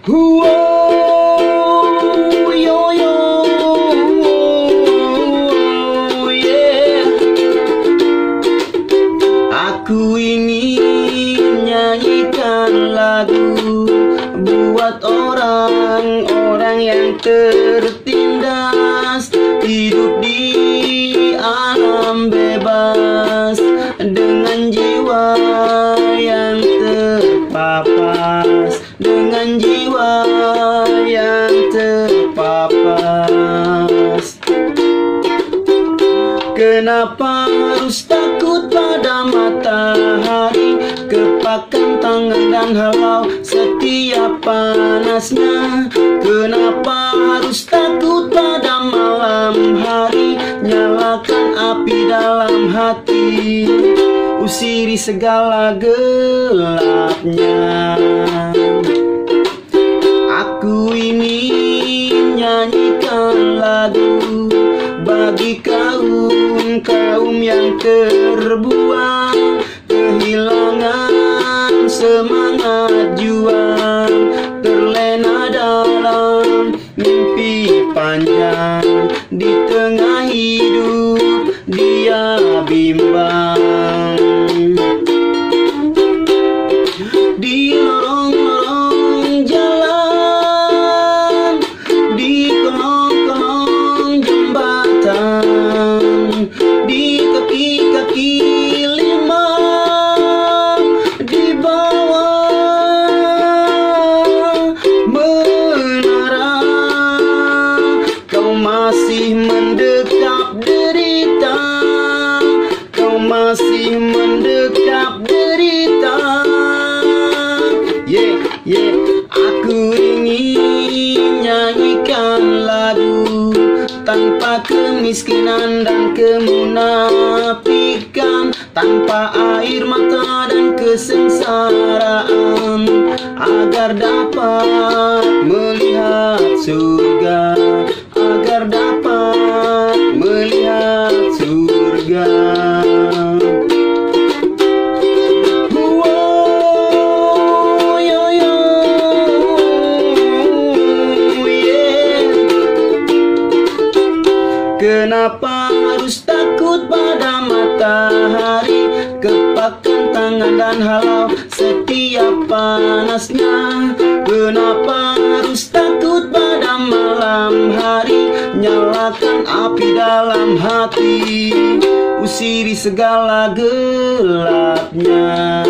Wow, yo yo, yeah. Aku ingin nyanyikan lagu buat orang-orang yang tertindas, hidup di alam bebas dengan jiwa yang terpapas, dengan jiwa yang terpapas. Kenapa harus takut pada matahari, kepakan tangan dan halau setiap panasnya? Kenapa harus takut pada malam hari, nyalakan api dalam hati, usiri segala gelapnya. Aku ingin nyanyikan lagu bagi kaum yang terbuang, kehilangan semangat juang, terlena dalam mimpi panjang, di tengah hidup dia bimbang. Di lorong-lorong jalan, di kolong-kolong jembatan, di kaki-kaki lima, di bawah menara, kau masih mendekap derita, kau masih mendekap derita. Yeah, aku ingin nyanyikan lagu tanpa kemiskinan dan kemunafikan, tanpa air mata dan kesengsaraan, agar dapat melihat surga, agar dapat melihat surga. Kenapa harus takut pada matahari, kepakan tangan dan halau setiap panasnya? Kenapa harus takut pada malam hari, nyalakan api dalam hati, usiri segala gelapnya.